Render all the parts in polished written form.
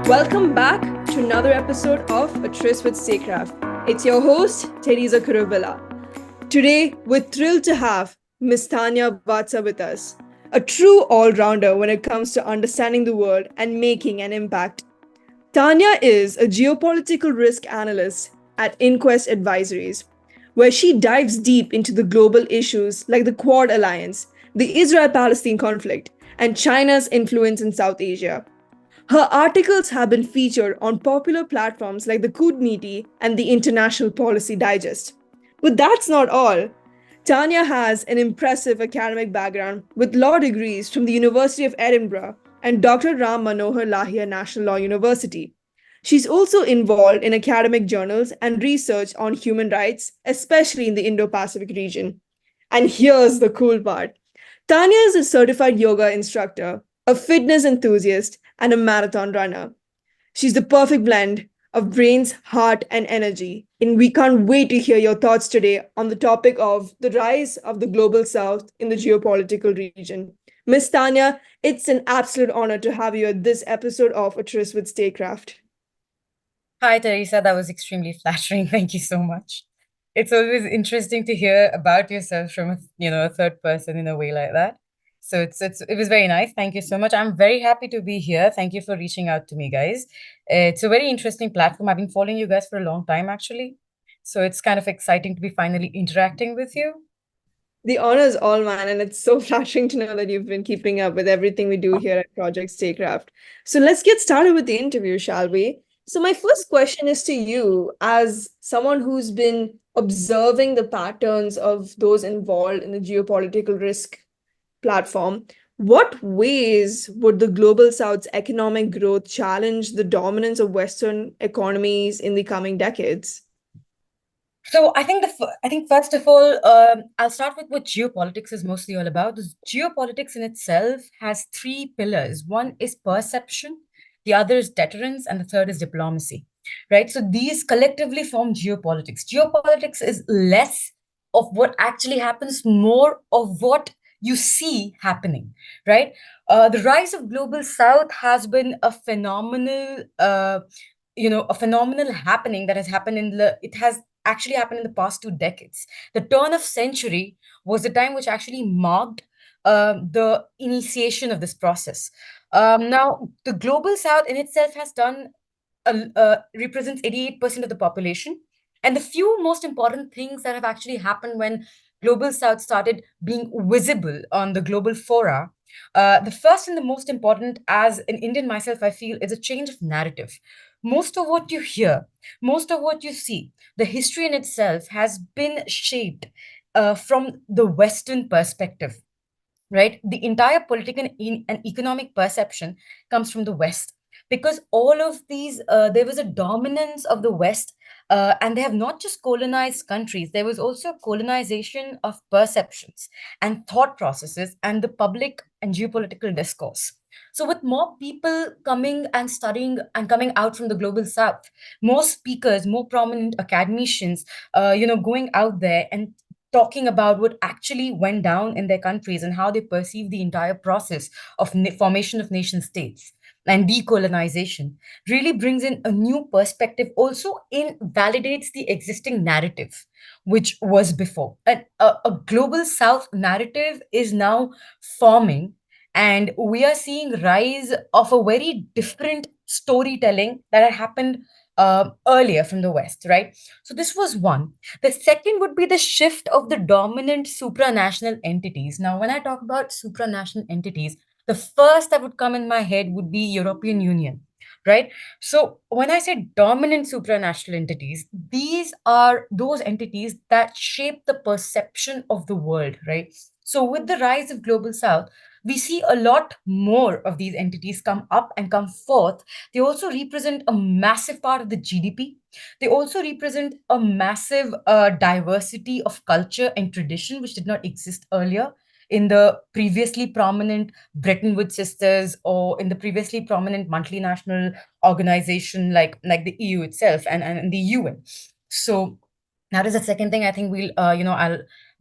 Welcome back to another episode of A Tryst with Statecraft. It's your host, Teresa Kuruvila. Today, we're thrilled to have Miss Tanya Vatsa with us, a true all-rounder when it comes to understanding the world and making an impact. Tanya is a geopolitical risk analyst at Inquest Advisories, where she dives deep into the global issues like the Quad Alliance, the Israel-Palestine conflict, and China's influence in South Asia. Her articles have been featured on popular platforms like the Kudniti and the International Policy Digest. But that's not all. Tanya has an impressive academic background with law degrees from the University of Edinburgh and Dr. Ram Manohar Lahia National Law University. She's also involved in academic journals and research on human rights, especially in the Indo Pacific region. And here's the cool part: Tanya is a certified yoga instructor, a fitness enthusiast, and a marathon runner. She's the perfect blend of brains, heart, and energy. And we can't wait to hear your thoughts today on the topic of the rise of the global south in the geopolitical region. Miss Tanya, it's an absolute honor to have you at this episode of A Tryst with Statecraft. Hi, Teresa. That was extremely flattering. Thank you so much. It's always interesting to hear about yourself from a third person in a way like that. So it was very nice. Thank you so much. I'm very happy to be here. Thank you for reaching out to me, guys. It's a very interesting platform. I've been following you guys for a long time, actually. So it's kind of exciting to be finally interacting with you. The honor is all mine, and it's so flattering to know that you've been keeping up with everything we do here at Project Statecraft. So let's get started with the interview, shall we? So my first question is to you, as someone who's been observing the patterns of those involved in the geopolitical risk platform. What ways would the global south's economic growth challenge the dominance of Western economies in the coming decades? So I think first of all, I'll start with what geopolitics is mostly all about. Geopolitics in itself has three pillars. One is perception, the other is deterrence, and the third is diplomacy. Right. So these collectively form geopolitics. Geopolitics is less of what actually happens, more of what you see happening. Right. The rise of global South has been a phenomenal happening that has happened it has actually happened in the past 2 decades. The turn of century was the time which actually marked the initiation of this process. Now, the global south in itself has done represents 88% of the population. And the few most important things that have actually happened when global south started being visible on the global fora, the first and the most important, as an Indian myself, I feel, is a change of narrative. Most of what you hear, most of what you see, the history in itself has been shaped from the Western perspective, right? The entire political and economic perception comes from the West, because all of these, there was a dominance of the West, and they have not just colonized countries, there was also colonization of perceptions and thought processes and the public and geopolitical discourse. So, with more people coming and studying and coming out from the global south, more speakers, more prominent academicians, going out there and talking about what actually went down in their countries and how they perceive the entire process of formation of nation states and decolonization, really brings in a new perspective, also invalidates the existing narrative which was before. And a global south narrative is now forming, and we are seeing rise of a very different storytelling that had happened earlier from the West, right? So this was one. The second would be the shift of the dominant supranational entities. Now, when I talk about supranational entities, the first that would come in my head would be European Union, right? So when I say dominant supranational entities, these are those entities that shape the perception of the world, right? So with the rise of global south, we see a lot more of these entities come up and come forth. They also represent a massive part of the GDP. They also represent a massive diversity of culture and tradition, which did not exist earlier in the previously prominent Bretton Woods sisters, or in the previously prominent multinational organization like the EU itself, and the UN. So that is the second thing. I think I'll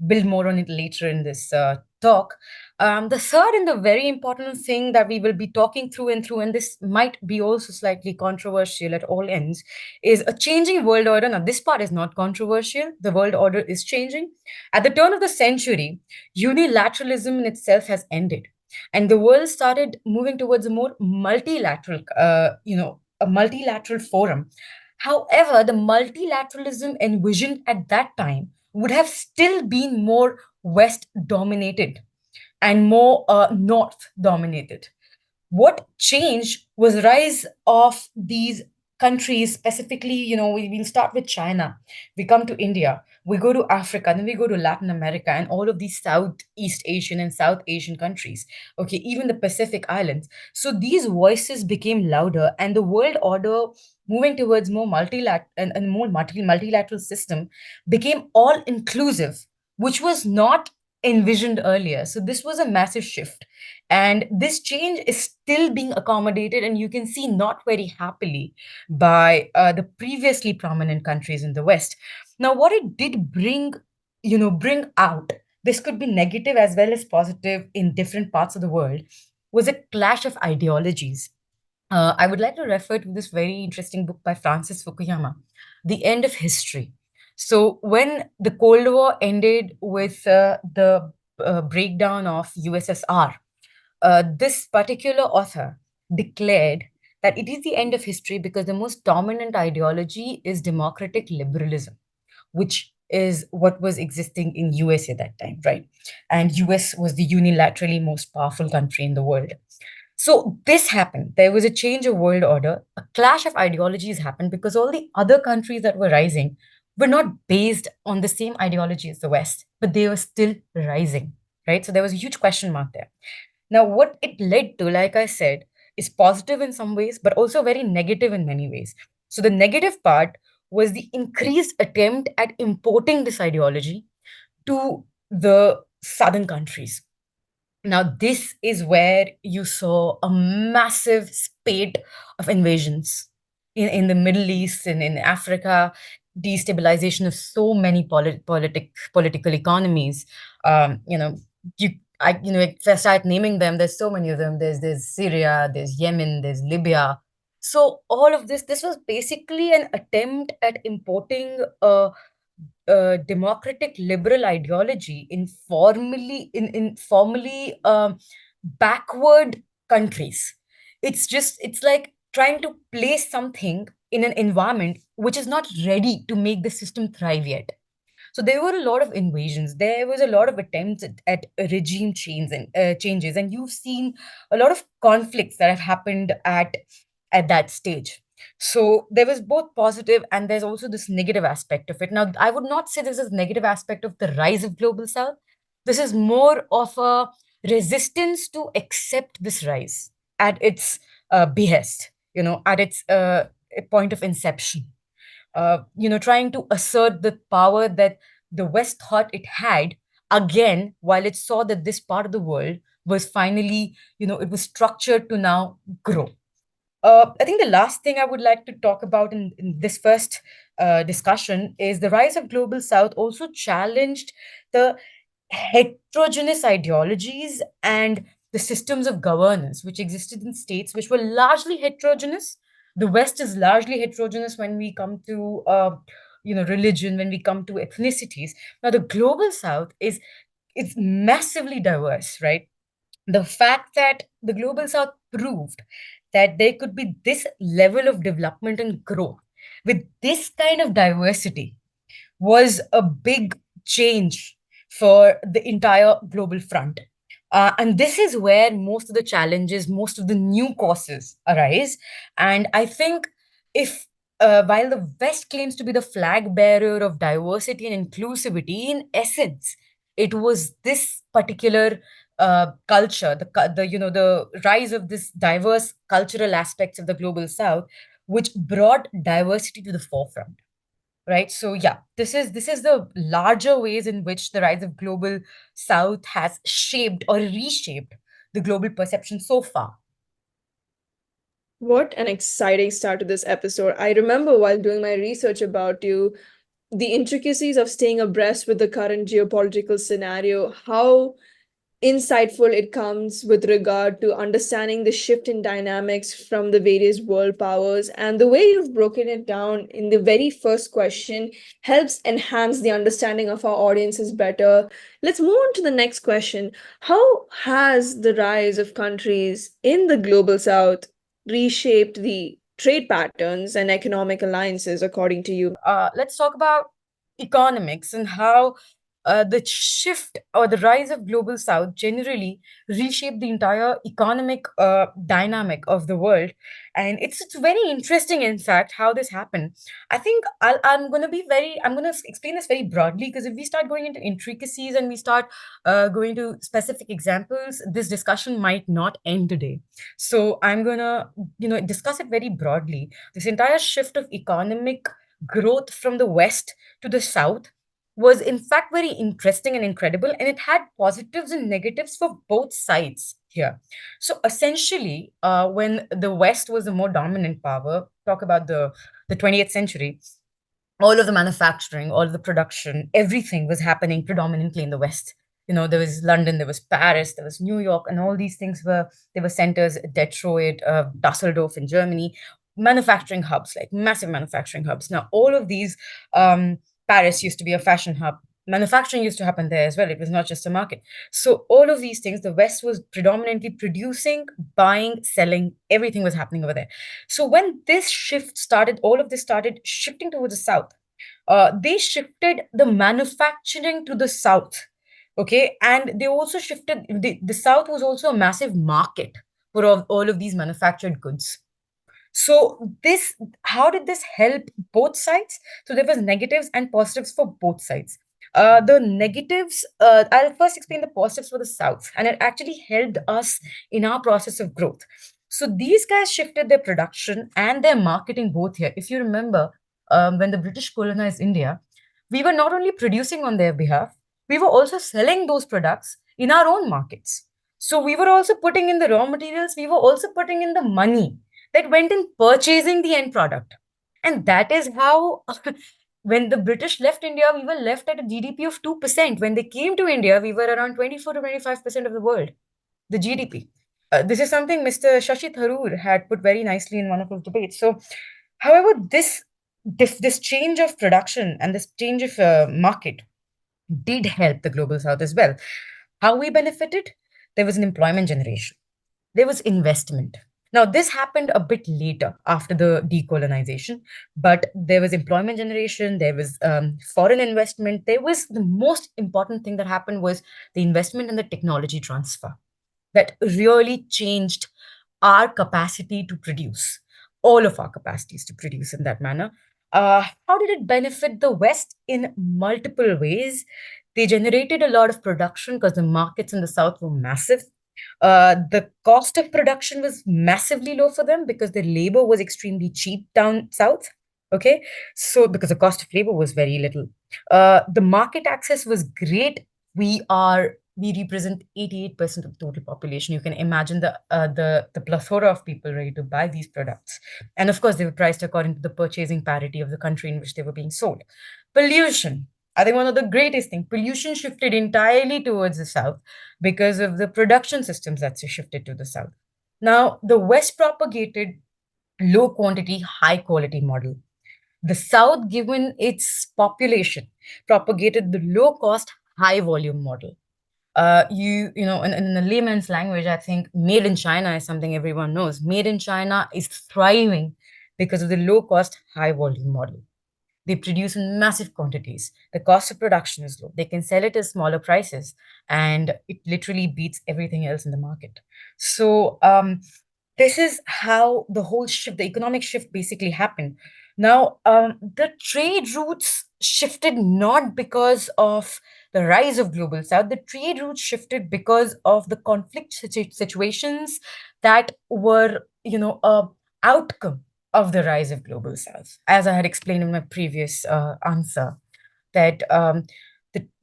build more on it later in this talk. The third and the very important thing that we will be talking through and through, and this might be also slightly controversial at all ends, is a changing world order. Now, this part is not controversial. The world order is changing. At the turn of the century, unilateralism in itself has ended, and the world started moving towards a more multilateral, a multilateral forum. However, the multilateralism envisioned at that time would have still been more West dominated and more North dominated. What changed was rise of these countries, specifically, we'll start with China, we come to India, we go to Africa, then we go to Latin America, and all of these Southeast Asian and South Asian countries, okay, even the Pacific Islands. So these voices became louder, and the world order, moving towards more multilateral and more multilateral system, became all inclusive, which was not envisioned earlier. So this was a massive shift, and this change is still being accommodated, and you can see not very happily by the previously prominent countries in the West. Now, what it did bring out, this could be negative as well as positive in different parts of the world, was a clash of ideologies. I would like to refer to this very interesting book by Francis Fukuyama, The End of History. So, when the Cold War ended with the breakdown of USSR, this particular author declared that it is the end of history because the most dominant ideology is democratic liberalism, which is what was existing in US at that time, right? And US was the unilaterally most powerful country in the world. So this happened. There was a change of world order. A clash of ideologies happened because all the other countries that were rising were not based on the same ideology as the West, but they were still rising, right? So there was a huge question mark there. Now, what it led to, like I said, is positive in some ways, but also very negative in many ways. So the negative part was the increased attempt at importing this ideology to the southern countries. Now, this is where you saw a massive spate of invasions in the Middle East and in Africa, destabilization of so many political economies. You know, if I start naming them, there's so many of them. There's Syria, there's Yemen, there's Libya. So all of this was basically an attempt at importing democratic liberal ideology in formally backward countries. It's like trying to place something in an environment which is not ready to make the system thrive yet. So there were a lot of invasions. There was a lot of attempts at regime changes, and you've seen a lot of conflicts that have happened at that stage. So there was both positive and there's also this negative aspect of it. Now, I would not say this is negative aspect of the rise of global south. This is more of a resistance to accept this rise at its behest, at its point of inception. Trying to assert the power that the West thought it had again, while it saw that this part of the world was finally, it was structured to now grow. I think the last thing I would like to talk about in this first discussion is the rise of global south also challenged the heterogeneous ideologies and the systems of governance which existed in states which were largely heterogeneous. The West is largely heterogeneous when we come to religion, when we come to ethnicities. Now the global south is massively diverse, right? The fact that the global south proved that there could be this level of development and growth with this kind of diversity was a big change for the entire global front. And this is where most of the challenges, most of the new courses arise. And I think if while the West claims to be the flag bearer of diversity and inclusivity, in essence, it was this particular culture, the rise of this diverse cultural aspects of the global South, which brought diversity to the forefront, right? So yeah, this is the larger ways in which the rise of global south has shaped or reshaped the global perception so far. What an exciting start to this episode. I remember while doing my research about you, the intricacies of staying abreast with the current geopolitical scenario, how insightful it comes with regard to understanding the shift in dynamics from the various world powers. And the way you've broken it down in the very first question helps enhance the understanding of our audiences better. Let's move on to the next question. How has the rise of countries in the global south reshaped the trade patterns and economic alliances, according to you? Let's talk about economics and how the shift or the rise of global south generally reshaped the entire economic dynamic of the world. And it's very interesting, in fact, how this happened. I think I'm going to explain this very broadly, because if we start going into intricacies and we start going to specific examples, this discussion might not end today. So I'm going to discuss it very broadly. This entire shift of economic growth from the west to the south was in fact very interesting and incredible, and it had positives and negatives for both sides here. So essentially, when the west was the more dominant power, talk about the 20th century, all of the manufacturing, all of the production, everything was happening predominantly in the West. There was London, there was Paris, there was New York, and all these things were centers, Detroit, Dusseldorf in Germany, manufacturing hubs, like massive manufacturing hubs. Now, all of these, Paris used to be a fashion hub. Manufacturing used to happen there as well. It was not just a market. So all of these things, the West was predominantly producing, buying, selling, everything was happening over there. So when this shift started, all of this started shifting towards the south. They shifted the manufacturing to the south. Okay. And they also shifted, the south was also a massive market for all of these manufactured goods. So this, how did this help both sides? So there was negatives and positives for both sides. The negatives, I'll first explain the positives for the South, and it actually helped us in our process of growth. So these guys shifted their production and their marketing both here. If you remember, when the British colonized India, we were not only producing on their behalf, we were also selling those products in our own markets. So we were also putting in the raw materials, we were also putting in the money that went in purchasing the end product. And that is how, when the British left India, we were left at a GDP of 2%. When they came to India, we were around 24 to 25% of the world, the GDP. This is something Mr. Shashi Tharoor had put very nicely in one of his debates. So, however, this change of production and this change of market did help the global south as well. How we benefited? There was an employment generation, there was investment. Now, this happened a bit later after the decolonization, but there was employment generation, there was foreign investment. There was the most important thing that happened was the investment and the technology transfer that really changed our capacity to produce, all of our capacities to produce in that manner. How did it benefit the West? In multiple ways. They generated a lot of production because the markets in the South were massive. The cost of production was massively low for them because the labor was extremely cheap down south. Okay, so because the cost of labor was very little, the market access was great. We represent 88% of the total population. You can imagine the plethora of people ready to buy these products, and of course, they were priced according to the purchasing parity of the country in which they were being sold. Pollution. I think one of the greatest things, pollution shifted entirely towards the south because of the production systems that shifted to the south. Now, the West propagated low quantity, high quality model. The South, given its population, propagated the low cost, high volume model. In a layman's language, I think made in China is something everyone knows. Made in China is thriving because of the low cost, high volume model. They produce in massive quantities. The cost of production is low. They can sell it at smaller prices, and it literally beats everything else in the market. So this is how the whole shift, the economic shift, basically happened. Now, the trade routes shifted not because of the rise of global south. The trade routes shifted because of the conflict situations that were, a outcome of the rise of global south, as I had explained in my previous answer, that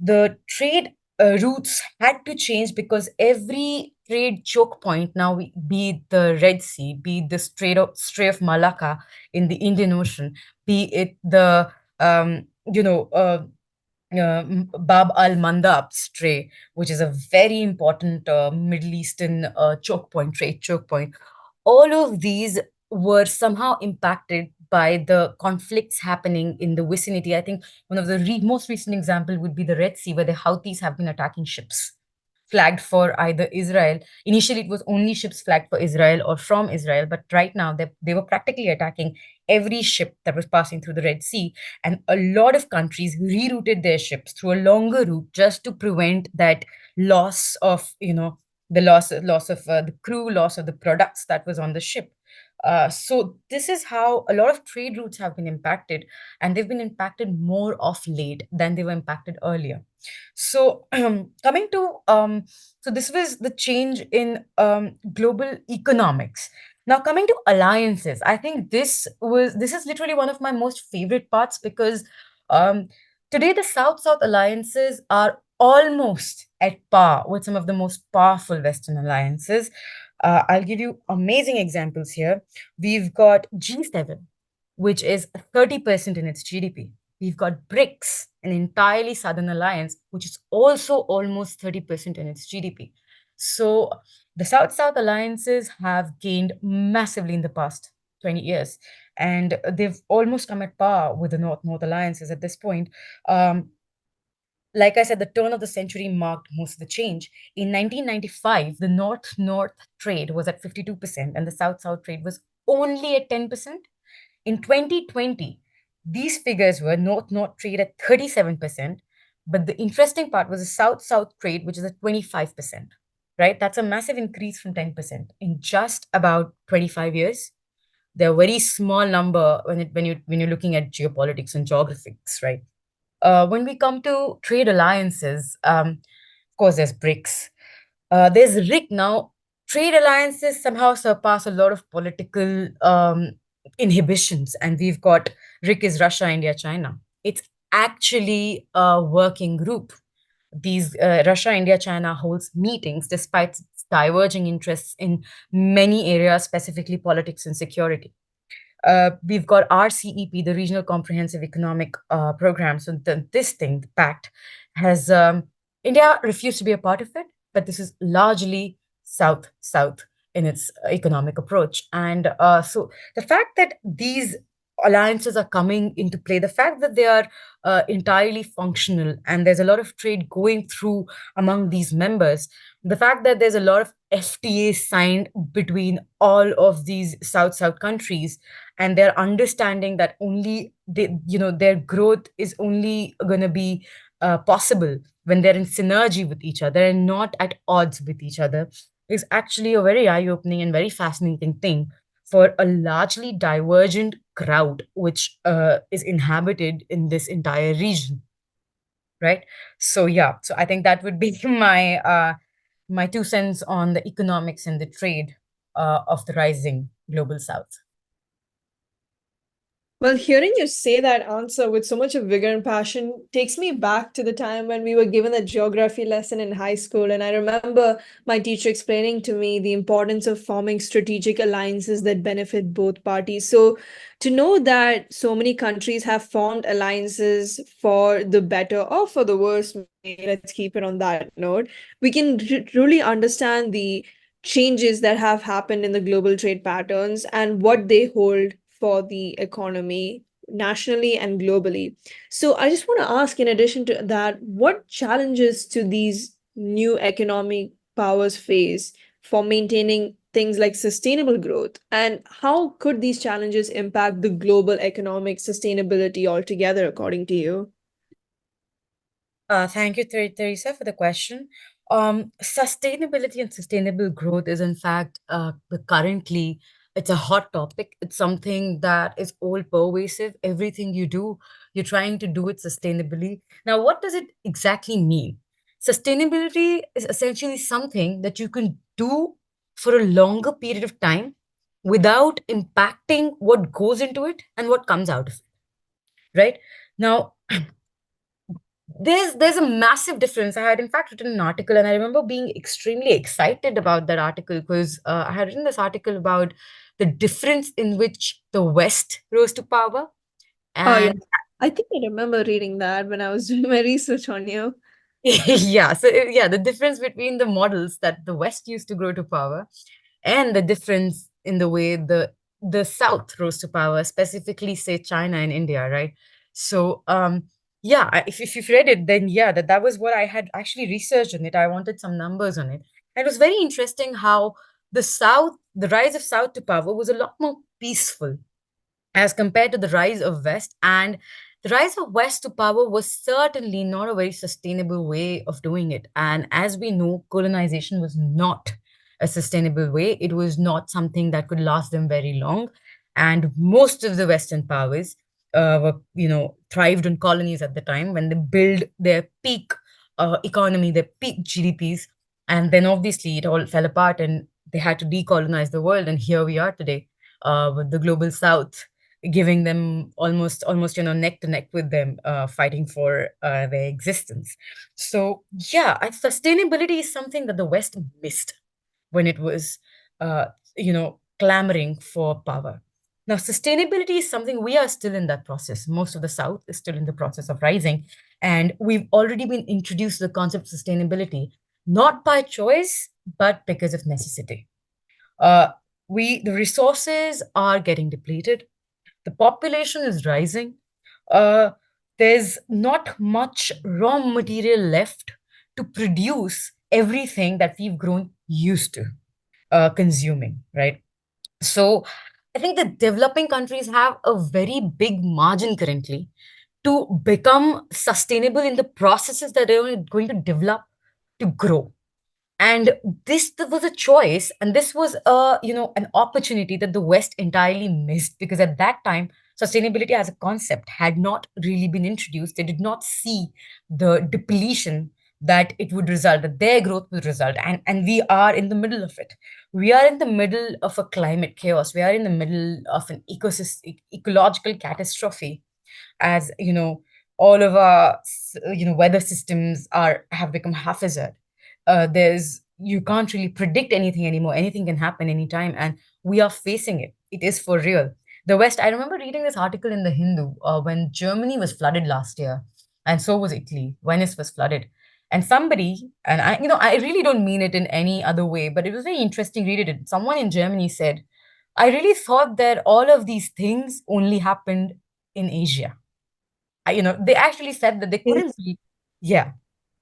the trade routes had to change because every trade choke point now, be it the Red Sea, be it the Strait of Malacca in the Indian Ocean, be it the um, you know uh, Bab al Mandab's trade, which is a very important Middle Eastern choke point, trade choke point. All of these were somehow impacted by the conflicts happening in the vicinity. I think one of the most recent example would be the Red Sea, where the Houthis have been attacking ships flagged for either Israel. Initially, it was only ships flagged for Israel or from Israel, but right now they were practically attacking every ship that was passing through the Red Sea. And a lot of countries rerouted their ships through a longer route just to prevent that loss of, the loss of the crew, loss of the products that was on the ship. So this is how a lot of trade routes have been impacted, and they've been impacted more of late than they were impacted earlier. So coming to so this was the change in global economics. Now coming to alliances, I think this is literally one of my most favorite parts, because um, today the South-South alliances are almost at par with some of the most powerful Western alliances. I'll give you amazing examples here. We've got G7, which is 30% in its GDP. We've got BRICS, an entirely Southern alliance, which is also almost 30% in its GDP. So the South-South alliances have gained massively in the past 20 years, and they've almost come at par with the North-North alliances at this point. Um, like I said, the turn of the century marked most of the change. In 1995, the North North trade was at 52%, and the South South trade was only at 10%. In 2020, these figures were North North trade at 37%, but the interesting part was the South South trade, which is at 25%, right? That's a massive increase from 10% in just about 25 years. They're a very small number when you're looking at geopolitics and geographics, right? When we come to trade alliances, of course, there's BRICS. There's RIC now. Trade alliances somehow surpass a lot of political inhibitions, and we've got RIC is Russia, India, China. It's actually a working group. These Russia, India, China holds meetings despite its diverging interests in many areas, specifically politics and security. We've got RCEP, the Regional Comprehensive Economic Program. So this thing, the pact, has India refused to be a part of it, but this is largely South-South in its economic approach. And so the fact that these alliances are coming into play, the fact that they are entirely functional and there's a lot of trade going through among these members, the fact that there's a lot of FTAs signed between all of these South-South countries, and they're understanding that only their growth is only going to be possible when they're in synergy with each other and not at odds with each other, is actually a very eye-opening and very fascinating thing for a largely divergent crowd which is inhabited in this entire region, right? So yeah, so I think that would be my 2 cents on the economics and the trade of the rising global South. Well, hearing you say that answer with so much of vigor and passion takes me back to the time when we were given a geography lesson in high school. And I remember my teacher explaining to me the importance of forming strategic alliances that benefit both parties. So, to know that so many countries have formed alliances for the better or for the worse, let's keep it on that note, we can truly understand the changes that have happened in the global trade patterns and what they hold for the economy nationally and globally. So I just want to ask, in addition to that, what challenges do these new economic powers face for maintaining things like sustainable growth? And how could these challenges impact the global economic sustainability altogether, according to you? Thank you, Teresa, for the question. Sustainability and sustainable growth is, in fact, currently it's a hot topic. It's something that is all pervasive. Everything you do, you're trying to do it sustainably. Now, what does it exactly mean? Sustainability is essentially something that you can do for a longer period of time without impacting what goes into it and what comes out of it, right? Now, there's a massive difference. I had in fact written an article, and I remember being extremely excited about that article because I had written this article about the difference in which the West rose to power Oh, yeah. and I think I remember reading that when I was doing my research on you. Yeah, so yeah, the difference between the models that the West used to grow to power and the difference in the way the South rose to power, specifically say China and India, right? So yeah, if you've read it, then yeah, that was what I had actually researched on it. I wanted some numbers on it. And it was very interesting how the rise of South to power was a lot more peaceful as compared to the rise of West. And the rise of West to power was certainly not a very sustainable way of doing it. And as we know, colonization was not a sustainable way. It was not something that could last them very long. And most of the Western powers were, thrived on colonies at the time when they built their peak economy, their peak GDPs. And then obviously it all fell apart and they had to decolonize the world. And here we are today with the global South giving them almost neck to neck with them fighting for their existence. So yeah, sustainability is something that the West missed when it was uh, clamoring for power. Now sustainability is something we are still in that process. Most of the South is still in the process of rising, and we've already been introduced to the concept of sustainability not by choice but because of necessity. uh, the resources are getting depleted, the population is rising. Uh, there's not much raw material left to produce everything that we've grown used to consuming, right? So I think the developing countries have a very big margin currently to become sustainable in the processes that they're going to develop to grow. And this was a choice, and this was a an opportunity that the West entirely missed, because at that time sustainability as a concept had not really been introduced. They did not see the depletion that it would result, that their growth would result. And we are in the middle of it. We are in the middle of a climate chaos. We are in the middle of an ecological catastrophe, as all of our weather systems are have become haphazard. There's You can't really predict anything anymore. Anything can happen anytime, and we are facing it. It is for real. The West, I remember reading this article in the Hindu when Germany was flooded last year, and so was Italy. Venice was flooded, and somebody, and I really don't mean it in any other way, but it was very interesting reading it. Someone in Germany said, I really thought that all of these things only happened in Asia. They actually said that they couldn't Yes. be. Yeah.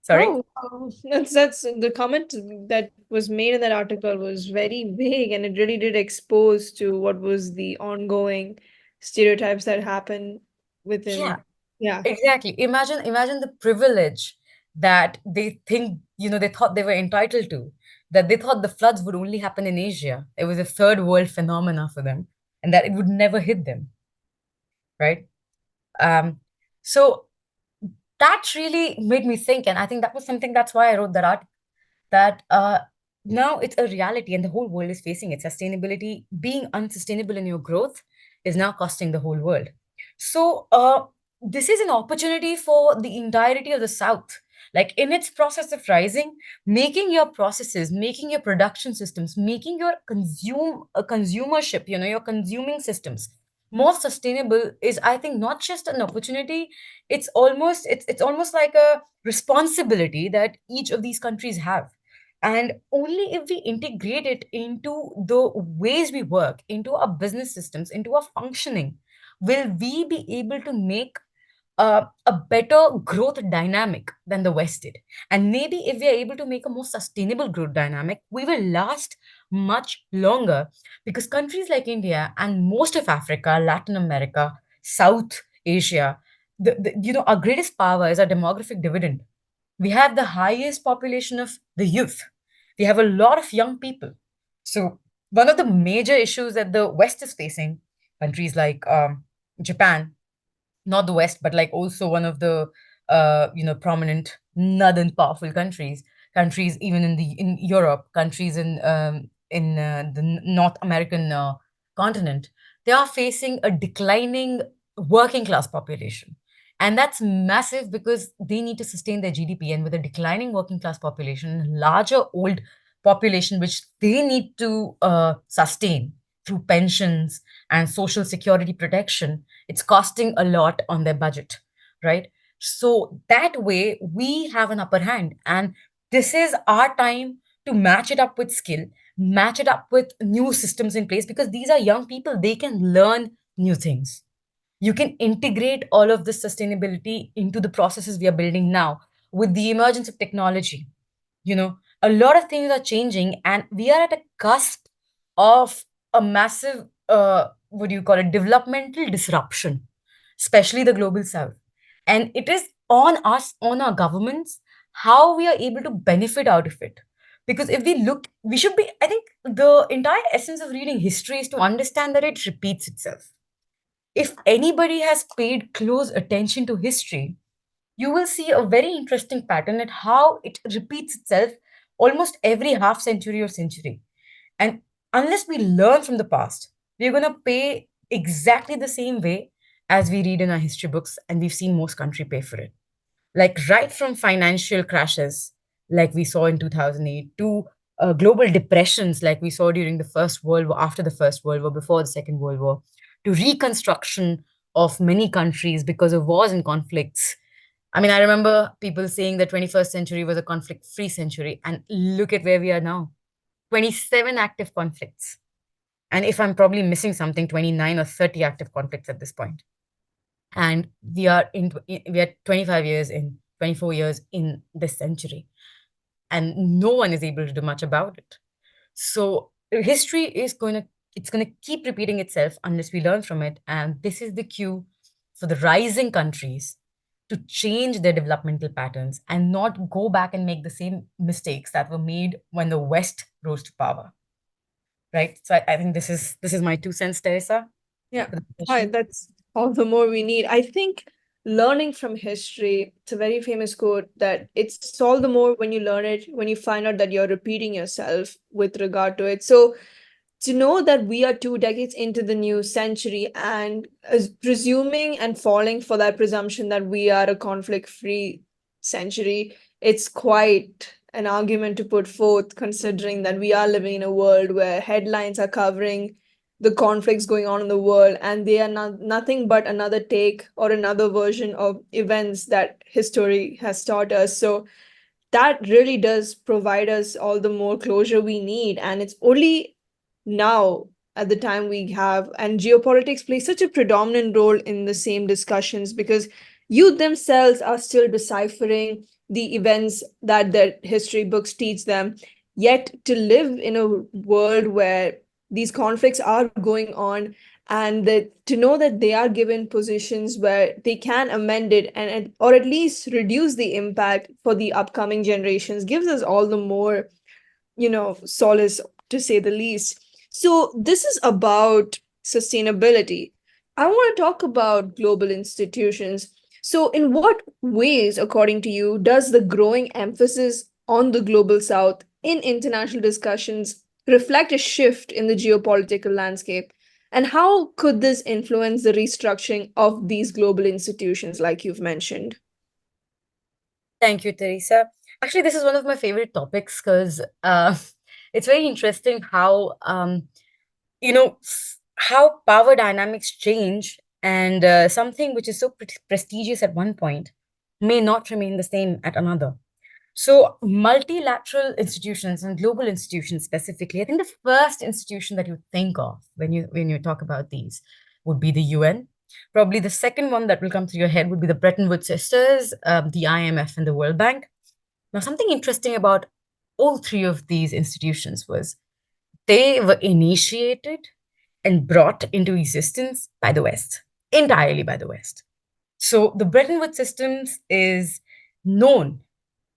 Sorry. Oh, wow. That's the comment that was made in that article was very vague, and it really did expose to what was the ongoing stereotypes that happen Yeah, within. Yeah. exactly. Imagine the privilege that they thought they were entitled to, that they thought the floods would only happen in Asia. It was a third world phenomena for them, and that it would never hit them, right? Um, so that really made me think, and I think that was something, that's why I wrote that art, that now it's a reality and the whole world is facing it. Sustainability, being unsustainable in your growth, is now costing the whole world. So this is an opportunity for the entirety of the South. Like in its process of rising, making your processes, making your production systems, making your consumership, your consuming systems more sustainable is, I think, not just an opportunity. It's almost like a responsibility that each of these countries have. And only if we integrate it into the ways we work, into our business systems, into our functioning, will we be able to make a better growth dynamic than the West did. And maybe if we are able to make a more sustainable growth dynamic, we will last much longer, because countries like India and most of Africa, Latin America, South Asia, our greatest power is our demographic dividend. We have the highest population of the youth. We have a lot of young people. So one of the major issues that the West is facing, countries like Japan, not the West, but like also one of the prominent northern powerful countries even in Europe, countries in the North American continent, they are facing a declining working class population. And that's massive because they need to sustain their GDP. And with a declining working class population, larger old population, which they need to sustain, through pensions and social security protection, it's costing a lot on their budget, right? So that way, we have an upper hand. And this is our time to match it up with skill, match it up with new systems in place, because these are young people. They can learn new things. You can integrate all of this sustainability into the processes we are building now with the emergence of technology. A lot of things are changing, and we are at a cusp of a massive, what do you call it, developmental disruption, especially the global south. And it is on us, on our governments, how we are able to benefit out of it. Because if we look, we should be, I think the entire essence of reading history is to understand that it repeats itself. If anybody has paid close attention to history, you will see a very interesting pattern at how it repeats itself almost every half century or century. And unless we learn from the past, we're going to pay exactly the same way as we read in our history books, and we've seen most country pay for it. Like right from financial crashes, like we saw in 2008, to global depressions, like we saw during the First World War, after the First World War, before the Second World War, to reconstruction of many countries because of wars and conflicts. I mean, I remember people saying the 21st century was a conflict free century, and look at where we are now, 27 active conflicts. And if I'm probably missing something, 29 or 30 active conflicts at this point. And we are 25 years in, 24 years in this century, and no one is able to do much about it. So history is going to it's going to keep repeating itself unless we learn from it. And this is the cue for the rising countries to change their developmental patterns and not go back and make the same mistakes that were made when the West rose to power. Right. So I think this is my 2 cents, Teresa, Yeah, for the hi, question. that's all the more we need. I think learning from history, it's a very famous quote that it's all the more when you learn it, when you find out that you're repeating yourself with regard to it. So to know that we are 2 decades into the new century and presuming and falling for that presumption that we are a conflict-free century, it's quite an argument to put forth, considering that we are living in a world where headlines are covering the conflicts going on in the world, and they are nothing but another take or another version of events that history has taught us. So that really does provide us all the more closure we need. And it's only now, at the time we have, and geopolitics plays such a predominant role in the same discussions because youth themselves are still deciphering the events that their history books teach them. Yet to live in a world where these conflicts are going on, and that to know that they are given positions where they can amend it and or at least reduce the impact for the upcoming generations gives us all the more, solace, to say the least. So this is about sustainability. I want to talk about global institutions. So in what ways, according to you, does the growing emphasis on the global south in international discussions reflect a shift in the geopolitical landscape? And how could this influence the restructuring of these global institutions, like you've mentioned? Thank you, Teresa. Actually, this is one of my favorite topics because it's very interesting how how power dynamics change, and something which is so prestigious at one point may not remain the same at another. So multilateral institutions and global institutions specifically, I think the first institution that you think of when you talk about these would be the UN. Probably the second one that will come to your head would be the Bretton Woods sisters, the IMF, and the World Bank. Now, something interesting about all three of these institutions was they were initiated and brought into existence by the West, entirely by the West. So the Bretton Woods systems is known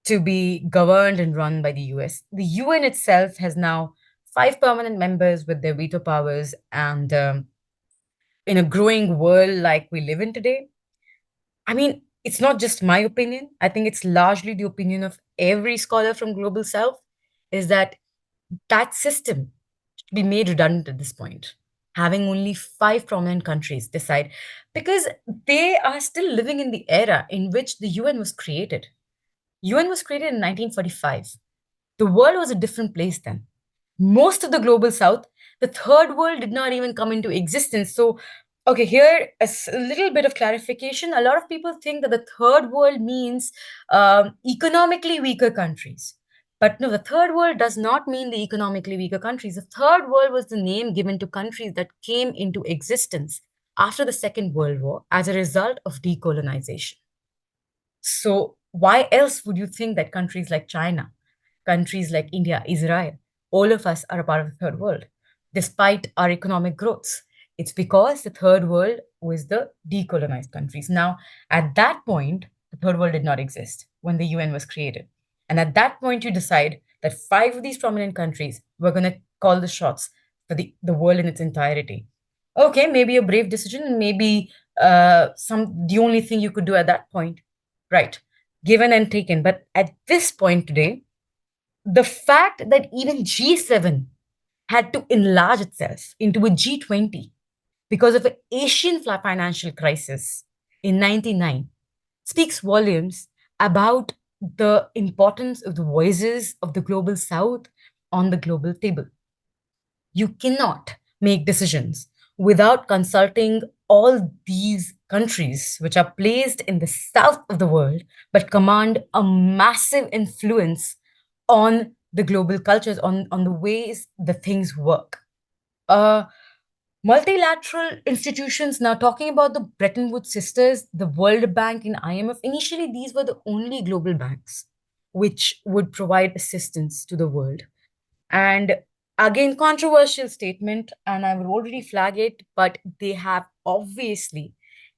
to be governed and run by the US. The UN itself has now 5 permanent members with their veto powers, and in a growing world like we live in today, I mean, it's not just my opinion. I think it's largely the opinion of every scholar from Global South, is that that system should be made redundant at this point, having only 5 prominent countries decide, because they are still living in the era in which the UN was created. UN was created in 1945. The world was a different place then. Most of the global south The third world did not even come into existence. So, okay, here a little bit of clarification. A lot of people think that the third world means economically weaker countries. But no, the third world does not mean the economically weaker countries. The third world was the name given to countries that came into existence after the Second World War as a result of decolonization. So, why else would you think that countries like China, countries like India, Israel, all of us are a part of the third world, despite our economic growths? It's because the third world was the decolonized countries. Now, at that point, the third world did not exist when the UN was created. And at that point, you decide that five of these prominent countries were going to call the shots for the world in its entirety. Okay, maybe a brave decision, maybe the only thing you could do at that point. Right. Given and taken. But at this point today, the fact that even G7 had to enlarge itself into a G20 because of an Asian financial crisis in 99 speaks volumes about the importance of the voices of the global south on the global table. You cannot make decisions without consulting all these countries which are placed in the south of the world but command a massive influence on the global cultures, on the ways the things work. Uh, Multilateral institutions, now talking about the Bretton Woods sisters, the World Bank and IMF, initially these were the only global banks which would provide assistance to the world. And again, controversial statement, and I will already flag it, but they have obviously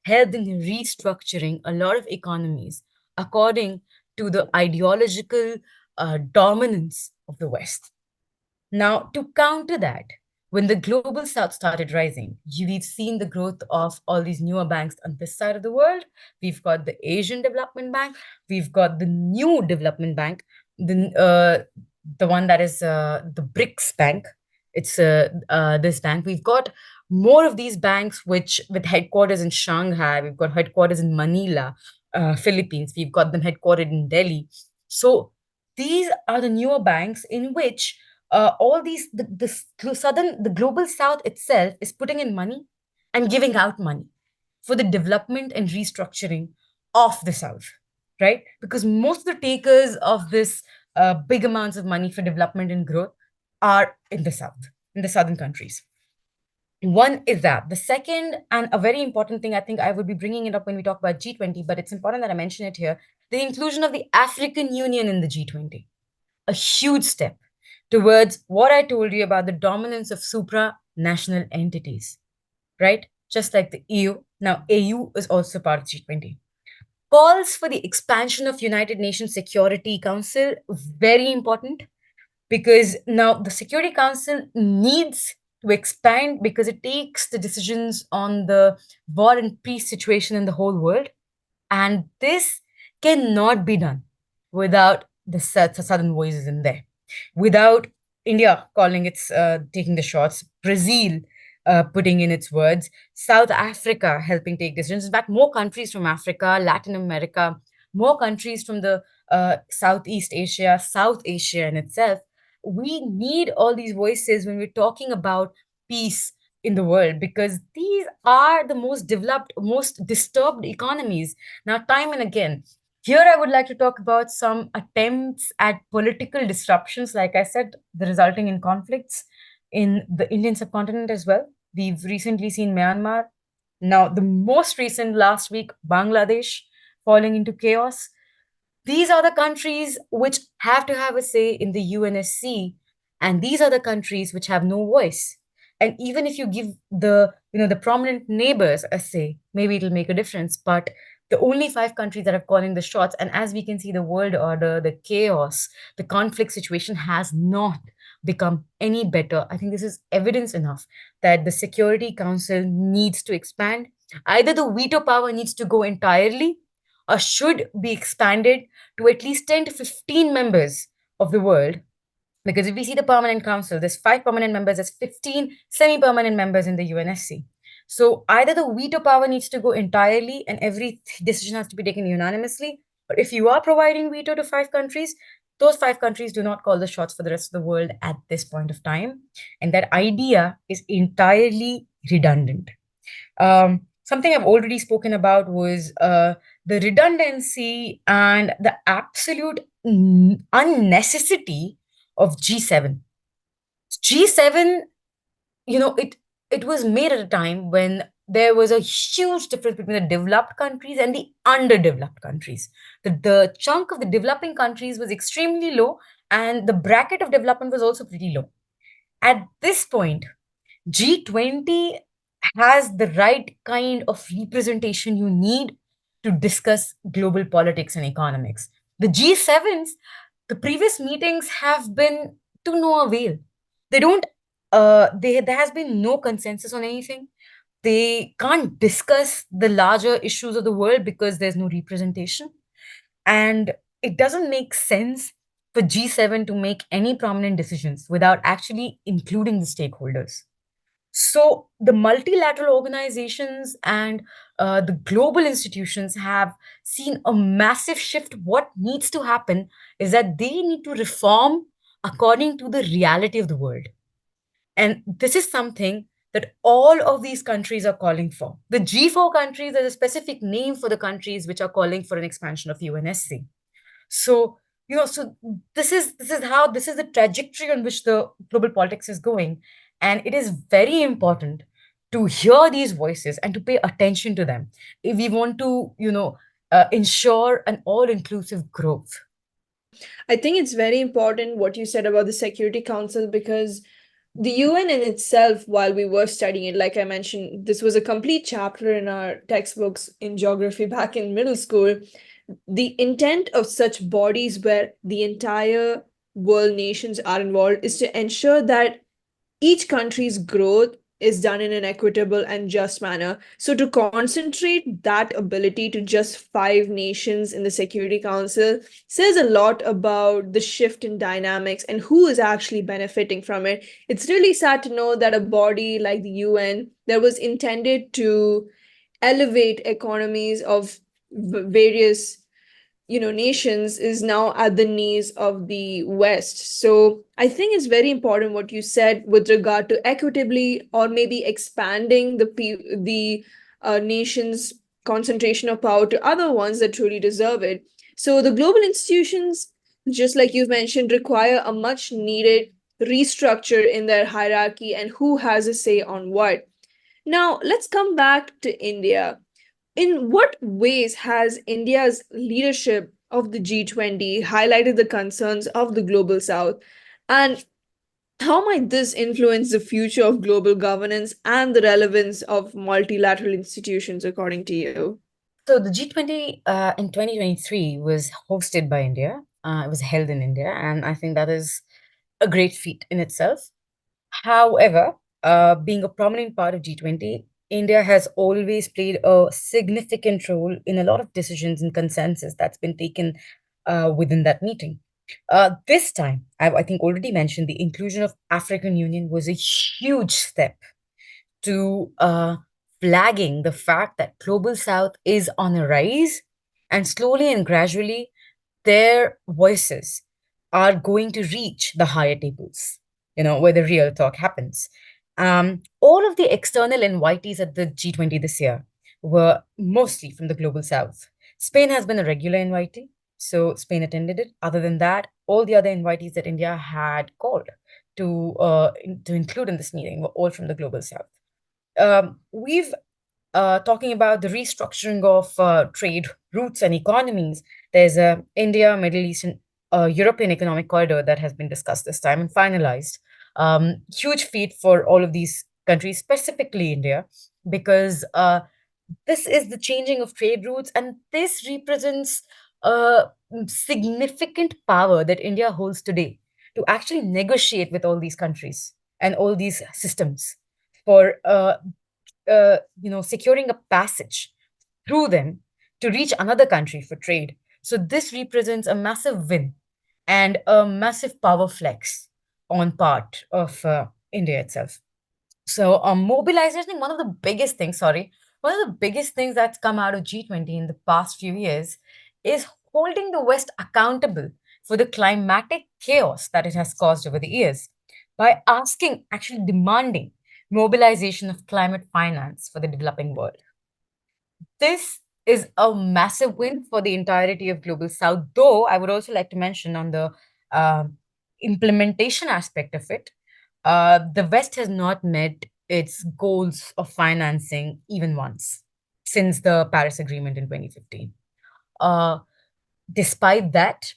helped in restructuring a lot of economies according to the ideological dominance of the West. Now, to counter that, when the global south started rising, we've seen the growth of all these newer banks on this side of the world. We've got the Asian Development Bank, we've got the new development bank, the one that is the BRICS Bank. It's this bank. We've got more of these banks, which with headquarters in Shanghai, we've got headquarters in Manila, Philippines. We've got them headquartered in Delhi. So these are the newer banks in which all these the global south itself is putting in money and giving out money for the development and restructuring of the south, right? Because most of the takers of this big amounts of money for development and growth are in the south, in the southern countries. One is that. The second, and a very important thing, I think I would be bringing it up when we talk about G20, but it's important that I mention it here, the inclusion of the African Union in the G20, a huge step towards what I told you about the dominance of supranational entities, right? Just like the EU. Now, AU is also part of G20. Calls for the expansion of United Nations Security Council, very important, because now the Security Council needs to expand because it takes the decisions on the war and peace situation in the whole world. And this cannot be done without the southern voices in there, without India calling its taking the shots, Brazil putting in its words, South Africa helping take decisions. In fact, more countries from Africa, Latin America, more countries from the Southeast Asia, South Asia in itself. We need all these voices when we're talking about peace in the world because these are the most developed, most disturbed economies. Now, time and again, here I would like to talk about some attempts at political disruptions, like I said, the resulting in conflicts in the Indian subcontinent as well. We've recently seen Myanmar. Now, the most recent last week, Bangladesh falling into chaos. These are the countries which have to have a say in the UNSC, and these are the countries which have no voice. And even if you give the prominent neighbors a say, maybe it'll make a difference. But the only five countries that are calling the shots, and as we can see, the world order, the chaos, the conflict situation has not become any better. I think this is evidence enough that the Security Council needs to expand. Either the veto power needs to go entirely or should be expanded to at least 10 to 15 members of the world. Because if we see the permanent council, there's five permanent members, there's 15 semi permanent members in the UNSC. So either the veto power needs to go entirely and every decision has to be taken unanimously. But if you are providing veto to five countries, Those five countries do not call the shots for the rest of the world at this point of time. And that idea is entirely redundant. Something I've already spoken about was the redundancy and the absolute unnecessity of G7. G7, it was made at a time when there was a huge difference between the developed countries and the underdeveloped countries. The chunk of the developing countries was extremely low, and the bracket of development was also pretty low. At this point, G20 has the right kind of representation you need to discuss global politics and economics. The G7s, the previous meetings have been to no avail. They don't, there has been no consensus on anything. They can't discuss the larger issues of the world because there's no representation. And it doesn't make sense for G7 to make any prominent decisions without actually including the stakeholders. So the multilateral organizations and the global institutions have seen a massive shift. What needs to happen is that they need to reform according to the reality of the world. And this is something that all of these countries are calling for. The G4 countries, there's a specific name for the countries which are calling for an expansion of UNSC. So, so this is the trajectory on which the global politics is going. And it is very important to hear these voices and to pay attention to them if we want to, ensure an all-inclusive growth. I think it's very important what you said about the Security Council, because the UN in itself, while we were studying it, like I mentioned, this was a complete chapter in our textbooks in geography back in middle school. The intent of such bodies where the entire world nations are involved is to ensure that each country's growth is done in an equitable and just manner. So, to concentrate that ability to just five nations in the Security Council says a lot about the shift in dynamics and who is actually benefiting from it. It's really sad to know that a body like the UN that was intended to elevate economies of various nations is now at the knees of the West. So I think it's very important what you said with regard to equitably or maybe expanding the nation's concentration of power to other ones that truly deserve it. So the global institutions, just like you've mentioned, require a much needed restructure in their hierarchy and who has a say on what. Now let's come back to India. In what ways has India's leadership of the G20 highlighted the concerns of the global south? And how might this influence the future of global governance and the relevance of multilateral institutions, according to you? So the G20 in 2023 was hosted by India. It was held in India, and I think that is a great feat in itself. However, being a prominent part of G20, India has always played a significant role in a lot of decisions and consensus that's been taken within that meeting. This time, I think already mentioned the inclusion of African Union was a huge step to flagging the fact that global south is on a rise, and slowly and gradually their voices are going to reach the higher tables, where the real talk happens. All of the external invitees at the G20 this year were mostly from the global south. Spain has been a regular invitee, so Spain attended it. Other than that, all the other invitees that India had called to include in this meeting were all from the global south. We've talking about the restructuring of trade routes and economies. There's a India, Middle East, and European economic corridor that has been discussed this time and finalized. Huge feat for all of these countries, specifically India, because this is the changing of trade routes, and this represents a significant power that India holds today to actually negotiate with all these countries and all these systems for securing a passage through them to reach another country for trade. So this represents a massive win and a massive power flex on part of India itself. So mobilization, one of the biggest things, one of the biggest things that's come out of G20 in the past few years is holding the West accountable for the climatic chaos that it has caused over the years by asking, actually demanding, mobilization of climate finance for the developing world. This is a massive win for the entirety of Global South, though I would also like to mention on the uh, implementation aspect of it, the West has not met its goals of financing even once since the Paris Agreement in 2015. Uh, Despite that,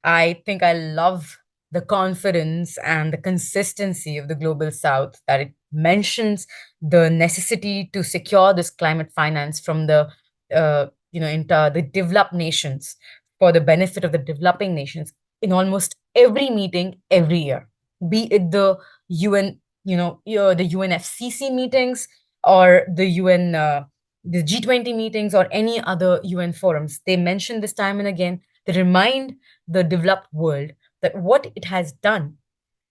I think I love the confidence and the consistency of the Global South, that it mentions the necessity to secure this climate finance from the into the developed nations for the benefit of the developing nations in almost every meeting every year, be it the UN, the UNFCCC meetings, or the UN, the G20 meetings, or any other UN forums. They mention this time and again. They remind the developed world that what it has done,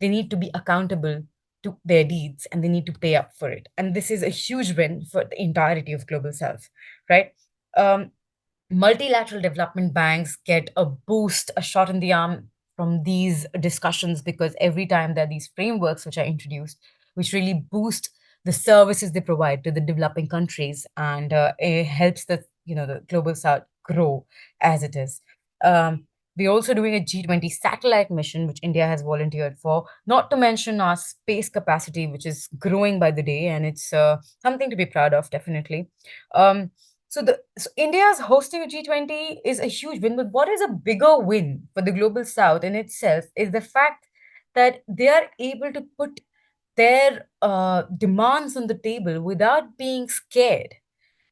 they need to be accountable to their deeds, and they need to pay up for it. And this is a huge win for the entirety of Global South, right? Um, Multilateral development banks get a boost, a shot in the arm from these discussions, because every time there are these frameworks which are introduced, which really boost the services they provide to the developing countries, and it helps the Global South grow as it is. We're also doing a G20 satellite mission, which India has volunteered for, not to mention our space capacity, which is growing by the day, and it's something to be proud of, definitely. Um, so India's hosting a G20 is a huge win, but what is a bigger win for the Global South in itself is the fact that they are able to put their demands on the table without being scared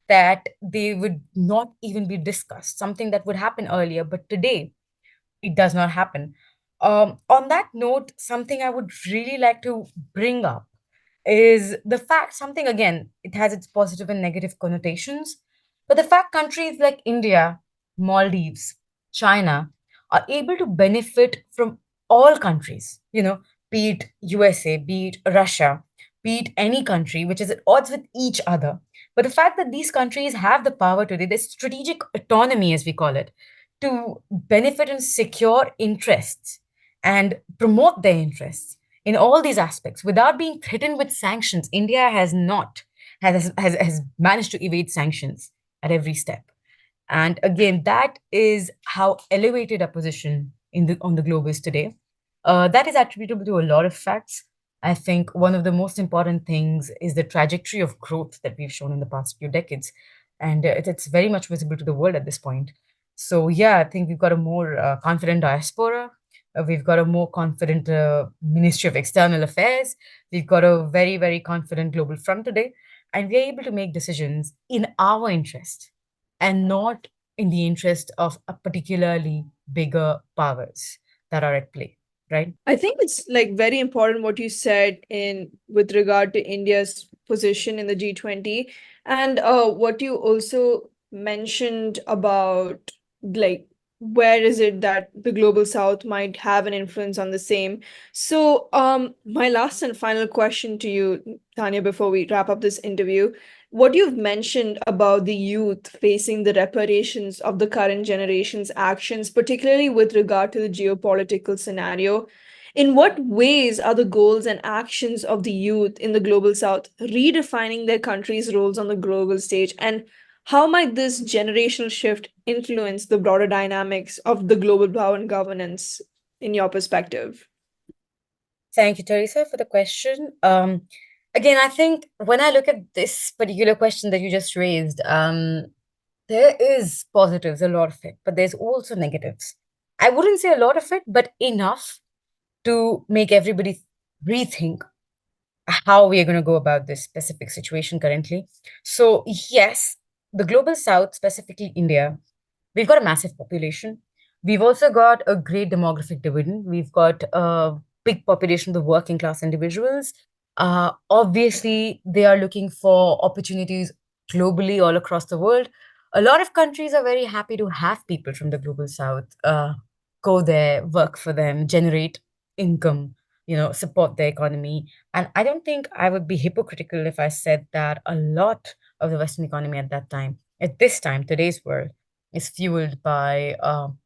that they would not even be discussed, something that would happen earlier, but today it does not happen. On that note, something I would really like to bring up is the fact, something again, it has its positive and negative connotations, but the fact countries like India, Maldives, China are able to benefit from all countries, be it USA, be it Russia, be it any country which is at odds with each other. But the fact that these countries have the power today, the strategic autonomy, as we call it, to benefit and secure interests and promote their interests in all these aspects without being threatened with sanctions. India has not has managed to evade sanctions at every step. And again, that is how elevated our position in the on the globe is today. That is attributable to a lot of facts. I think one of the most important things is the trajectory of growth that we've shown in the past few decades, and it's very much visible to the world at this point. So yeah, I think we've got a more confident diaspora. We've got a more confident Ministry of External Affairs. We've got a very, very confident global front today, and we're able to make decisions in our interest and not in the interest of a particularly bigger powers that are at play, right? I think it's like very important what you said in with regard to India's position in the G20, and what you also mentioned about like where is it that the global south might have an influence on the same. So my last and final question to you, Tanya, before we wrap up this interview, what you've mentioned about the youth facing the reparations of the current generation's actions, particularly with regard to the geopolitical scenario, in what ways are the goals and actions of the youth in the global south redefining their country's roles on the global stage? And how might this generational shift influence the broader dynamics of the global power and governance in your perspective? Thank you, Teresa, for the question. Again, I think when I look at this particular question that you just raised, there is positives, a lot of it, but there's also negatives. I wouldn't say a lot of it, but enough to make everybody rethink how we are going to go about this specific situation currently. So, yes, the global south, specifically India, we've got a massive population. We've also got a great demographic dividend. We've got a big population of the working class individuals. Obviously, they are looking for opportunities globally all across the world. A lot of countries are very happy to have people from the global south go there, work for them, generate income, support their economy. And I don't think I would be hypocritical if I said that a lot of the Western economy at that time, at this time, today's world, is fueled by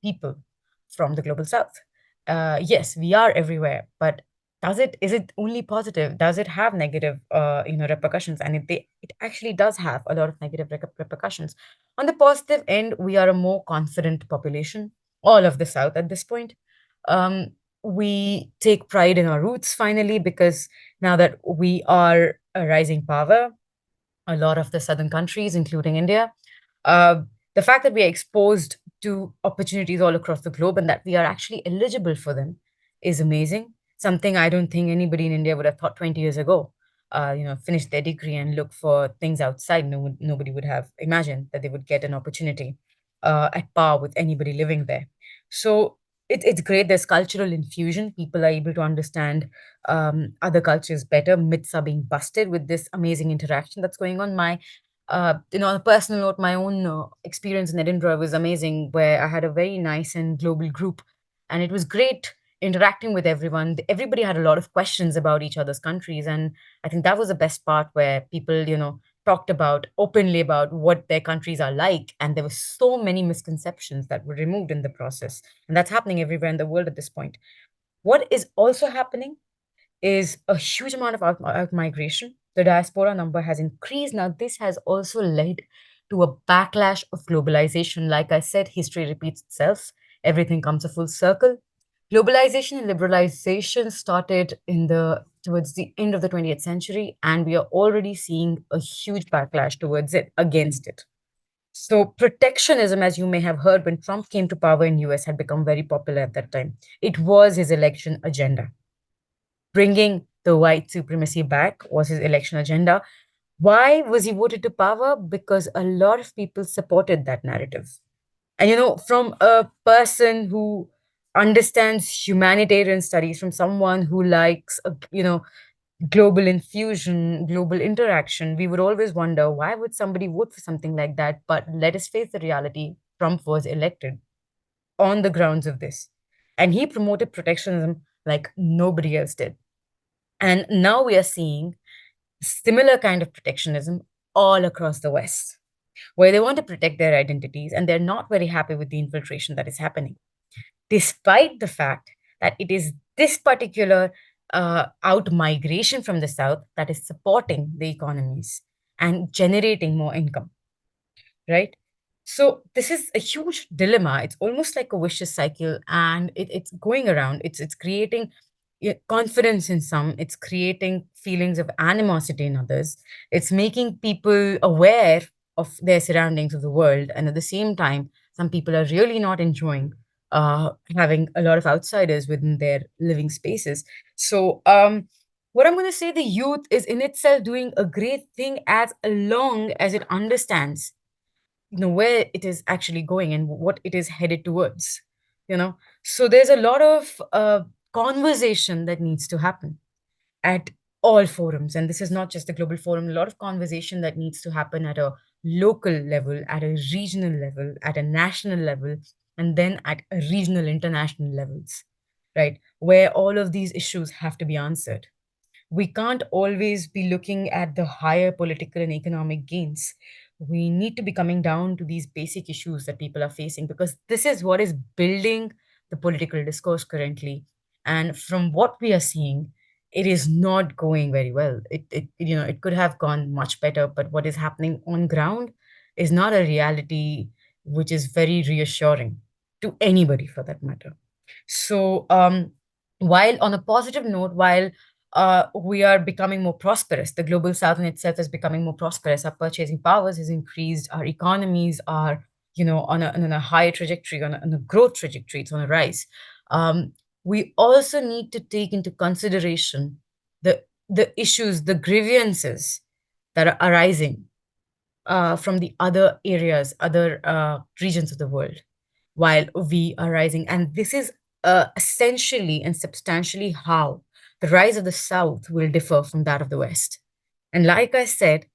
people. from the global south. Yes, we are everywhere, but is it only positive? Does it have negative repercussions? And it actually does have a lot of negative repercussions. On the positive end, we are a more confident population, all of the south at this point. um, we take pride in our roots finally, because now that we are a rising power, a lot of the southern countries, including India. Uh, the fact that we are exposed to opportunities all across the globe and that we are actually eligible for them is amazing. Something I don't think anybody in India would have thought 20 years ago. Finish their degree and look for things outside. Nobody would have imagined that they would get an opportunity at par with anybody living there. So it's great. There's cultural infusion. People are able to understand other cultures better. Myths are being busted with this amazing interaction that's going on. On a personal note, my own experience in Edinburgh was amazing, where I had a very nice and global group, and it was great interacting with everyone. Everybody had a lot of questions about each other's countries, and I think that was the best part, where people, talked about openly about what their countries are like, and there were so many misconceptions that were removed in the process, and that's happening everywhere in the world at this point. What is also happening is a huge amount of out migration. The diaspora number has increased. Now, this has also led to a backlash of globalization. Like I said, history repeats itself, everything comes a full circle. Globalization and liberalization started towards the end of the 20th century, and we are already seeing a huge backlash towards it, against it. So protectionism, as you may have heard, when Trump came to power in US, had become very popular at that time. It was his election agenda. Bringing the white supremacy back was his election agenda. Why was he voted to power? Because a lot of people supported that narrative. And, from a person who understands humanitarian studies, from someone who likes, global infusion, global interaction, we would always wonder, why would somebody vote for something like that? But let us face the reality: Trump was elected on the grounds of this. And he promoted protectionism like nobody else did. And now we are seeing similar kind of protectionism all across the West, where they want to protect their identities and they're not very happy with the infiltration that is happening, despite the fact that it is this particular out migration from the South that is supporting the economies and generating more income, right? So this is a huge dilemma. It's almost like a vicious cycle, and it's going around. It's creating confidence in some. It's creating feelings of animosity in others. It's making people aware of their surroundings of the world, and at the same time, some people are really not enjoying having a lot of outsiders within their living spaces. So, what I'm going to say, the youth is in itself doing a great thing as long as it understands where it is actually going and what it is headed towards. So there's a lot of conversation that needs to happen at all forums, and this is not just a global forum. A lot of conversation that needs to happen at a local level, at a regional level, at a national level, and then at a regional international levels, right, where all of these issues have to be answered. We can't always be looking at the higher political and economic gains. We need to be coming down to these basic issues that people are facing, because this is what is building the political discourse currently. And from what we are seeing, it is not going very well. It could have gone much better, but what is happening on ground is not a reality which is very reassuring to anybody for that matter. So, while on a positive note, while we are becoming more prosperous. The global south in itself is becoming more prosperous. Our purchasing powers has increased. Our economies are, on a higher trajectory, on a growth trajectory. It's on a rise. We also need to take into consideration the issues, the grievances that are arising from the other areas, other regions of the world, while we are rising. And this is essentially and substantially how the rise of the South will differ from that of the West. And like I said,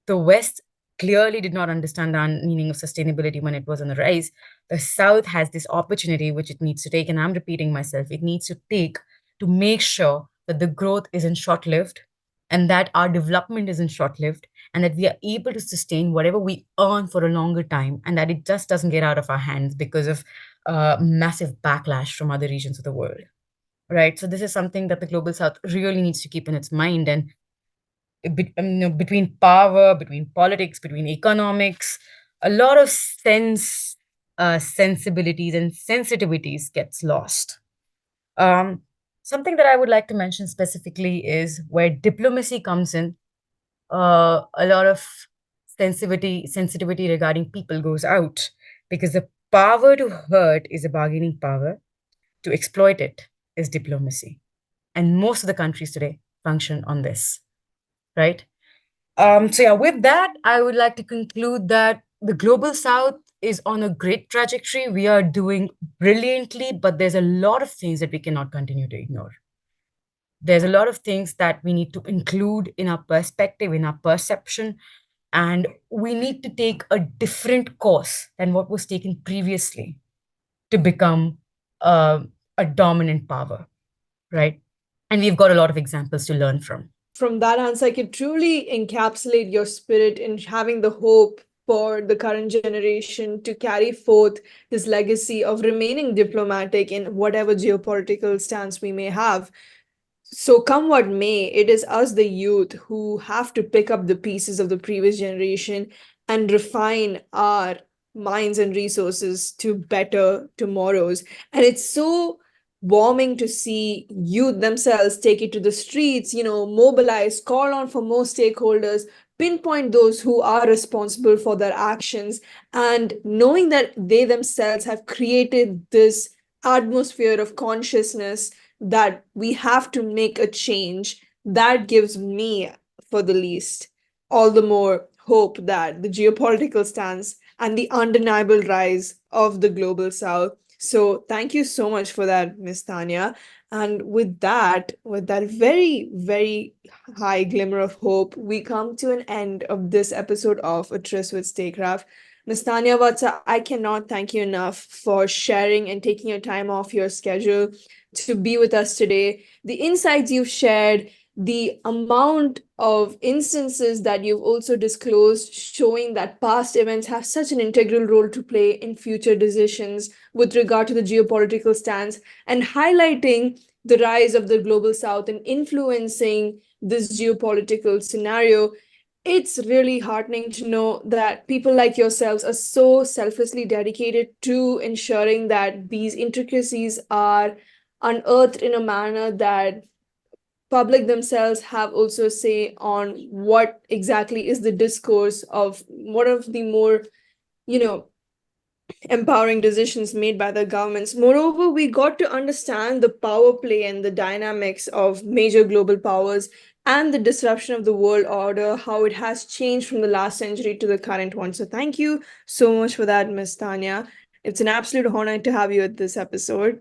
the West clearly did not understand the meaning of sustainability when it was on the rise. The South has this opportunity which it needs to take, and I'm repeating myself, it needs to take to make sure that the growth isn't short lived and that our development isn't short lived and that we are able to sustain whatever we earn for a longer time and that it just doesn't get out of our hands because of massive backlash from other regions of the world, right? So this is something that the global south really needs to keep in its mind. And between power, between politics, between economics, a lot of sensibilities and sensitivities gets lost. um, Something that I would like to mention specifically is where diplomacy comes in. A lot of sensitivity regarding people goes out, because the power to hurt is a bargaining power, to exploit it is diplomacy. And most of the countries today function on this, right? So yeah, with that, I would like to conclude that the global south is on a great trajectory. We are doing brilliantly, but there's a lot of things that we cannot continue to ignore. There's a lot of things that we need to include in our perspective, in our perception, and we need to take a different course than what was taken previously to become uh, a dominant power, right? And we've got a lot of examples to learn from. From that answer, I could truly encapsulate your spirit in having the hope for the current generation to carry forth this legacy of remaining diplomatic in whatever geopolitical stance we may have. So, come what may, it is us, the youth, who have to pick up the pieces of the previous generation and refine our minds and resources to better tomorrows. And it's so warming to see youth themselves take it to the streets, mobilize, call on for more stakeholders, pinpoint those who are responsible for their actions, and knowing that they themselves have created this atmosphere of consciousness that we have to make a change, that gives me, for the least, all the more hope that the geopolitical stance and the undeniable rise of the global south. So thank you so much for that, Miss Tanya. And with that very, very high glimmer of hope, we come to an end of this episode of A Tryst with Statecraft. Ms. Tanya Vatsa, I cannot thank you enough for sharing and taking your time off your schedule to be with us today. The insights you've shared, the amount of instances that you've also disclosed showing that past events have such an integral role to play in future decisions with regard to the geopolitical stance, and highlighting the rise of the global south and influencing this geopolitical scenario. It's really heartening to know that people like yourselves are so selflessly dedicated to ensuring that these intricacies are unearthed in a manner that public themselves have also say on what exactly is the discourse of one of the more, you know, empowering decisions made by the governments. Moreover, we got to understand the power play and the dynamics of major global powers and the disruption of the world order, how it has changed from the last century to the current one. So, thank you so much for that, Ms. Tanya. It's an absolute honor to have you at this episode.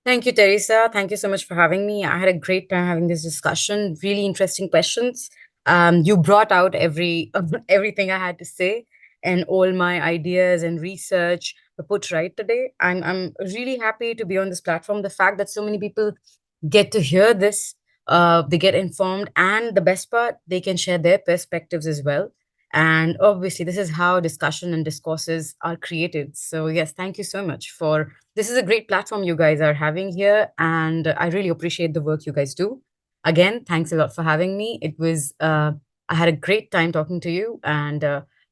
Thank you, Teresa. Thank you so much for having me. I had a great time having this discussion. Really interesting questions. You brought out everything I had to say, and all my ideas and research were put right today. I'm really happy to be on this platform. The fact that so many people get to hear this, they get informed, and the best part, they can share their perspectives as well. And obviously, this is how discussion and discourses are created. So, yes, thank you so much for this. Is a great platform you guys are having here, and I really appreciate the work you guys do. Again, thanks a lot for having me. I had a great time talking to you and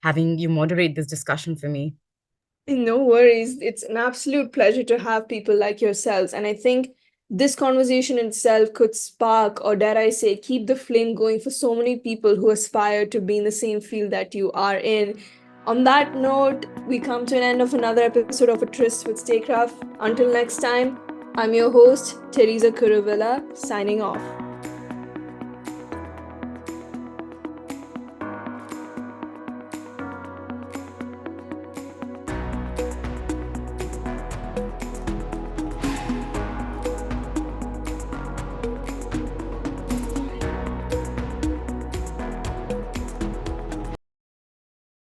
having you moderate this discussion for me. No worries. It's an absolute pleasure to have people like yourselves. And I think this conversation itself could spark, or dare I say, keep the flame going for so many people who aspire to be in the same field that you are in. On that note, we come to an end of another episode of A Tryst with Statecraft. Until next time, I'm your host, Teresa Kuruvila, signing off.